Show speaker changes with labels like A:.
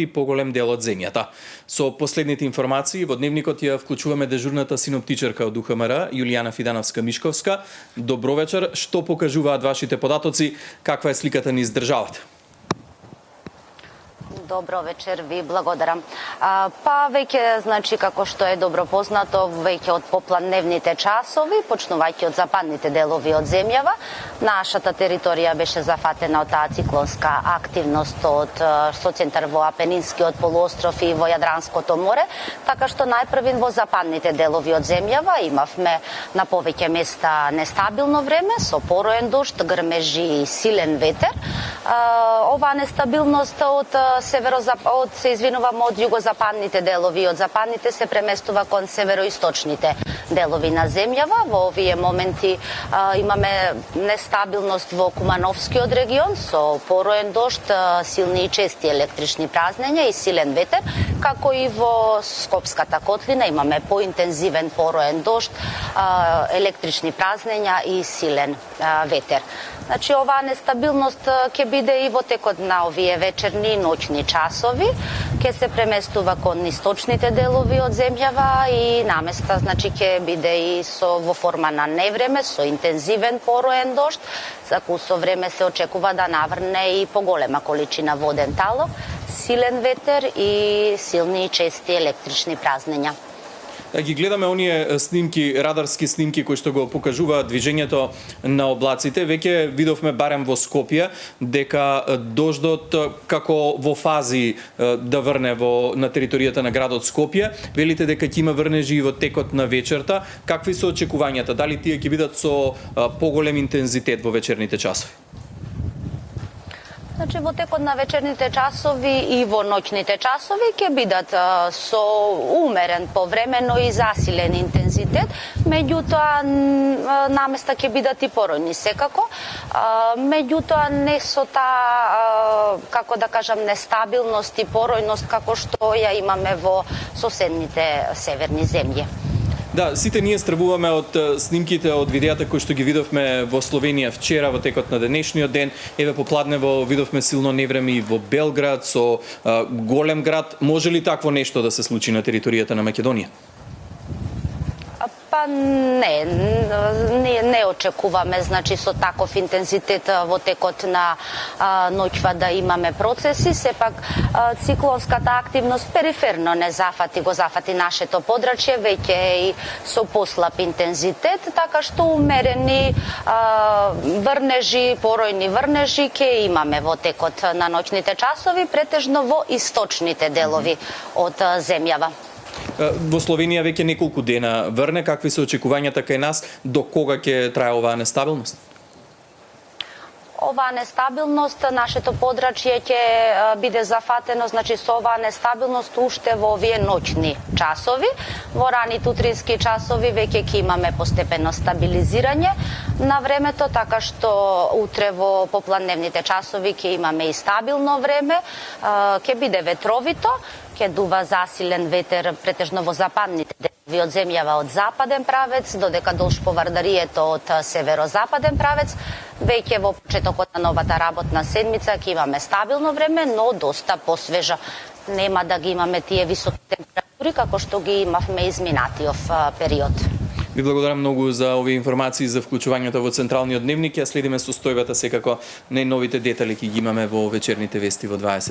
A: и поголем дел од земјата. Со последните информации во дневникот ја вклучуваме дежурната синоптичарка од УХМР Јулијана Фидановска-Мишковска. Добро вечер, што покажуваат вашите податоци, каква е сликата низ државата?
B: Добро вечер, ви благодарам. Па веќе, значи, како што е добро познато, веќе од попладневните часови, почнувајќи од западните делови од земјава, нашата територија беше зафатена од таа циклонска активност со центар во Апенинскиот полуостров и во Јадранското море, така што најпрвин во западните делови од земјава имавме на повеќе места нестабилно време со пороен дожд, грмежи и силен ветер. Оваа нестабилност од од југозападните делови, од западните се преместува кон североисточните делови на земјава. Во овие моменти имаме нестабилност во Кумановскиот регион со пороен дожд, силни и чести електрични празнења и силен ветер, како и во Скопската котлина имаме поинтензивен пороен дожд, електрични празнења и силен ветер. Значи, оваа нестабилност ќе биде и во текот на овие вечерни и ноќни часови, ќе се преместува кон источните делови од земјава и наместа, значи, ќе биде и во форма на невреме, со интензивен пороен дожд, за кусо време се очекува да наврне и поголема количина воден талок, силен ветер и силни и чести електрични празнења.
A: Ги гледаме оние снимки, радарски снимки кои што го покажуваат движењето на облаците. Веќе видовме барем во Скопје дека дождот како во фази да врне на територијата на градот Скопје. Велите дека ќе има врнежи и во текот на вечерта. Какви се очекувањата? Дали тие ќе бидат со поголем интензитет во вечерните часови?
B: Значи, во текот на вечерните часови и во ноќните часови ќе бидат со умерен повремено и засилен интензитет, меѓутоа наместа ќе бидат и поројни секако, меѓутоа не со таа, како да кажам, нестабилност и поројност како што ја имаме во соседните северни земји.
A: Да, сите ние стравуваме од снимките, од видеата кои што ги видовме во Словенија вчера во текот на денешниот ден. Еве попладнево видовме силно невреме и во Белград со голем град. Може ли такво нешто да се случи на територијата на Македонија?
B: Па не очекуваме, значи, со таков интензитет во текот на ноќва да имаме процеси. Сепак циклонската активност периферно го зафати нашето подрачје, веќе и со послаб интензитет, така што умерени врнежи, поројни врнежи ќе имаме во текот на ноќните часови, претежно во источните делови од земјава.
A: Во Словенија веќе неколку дена врне, какви се очекувањата кај нас, до кога ќе трае оваа нестабилност?
B: Оваа нестабилност, нашето подрачје ќе биде зафатено, значи, со оваа нестабилност уште во овие ноќни часови. Во раните утрински часови веќе ќе имаме постепено стабилизирање на времето, така што утре во попладневните часови ќе имаме и стабилно време, ќе биде ветровито, ќе дува засилен ветер претежно во западните делови од земјава од западен правец, додека долж по Вардарието од северозападен правец. Веќе во почетокот на новата работна седмица ќе имаме стабилно време, но доста посвежа. Нема да ги имаме тие високи температури како што ги имавме изминатиот период.
A: Ви благодарам многу за овие информации, за вклучувањето во Централниот дневник. Ја следиме состојбата секако, најновите детали ќе ги имаме во вечерните вести во 20.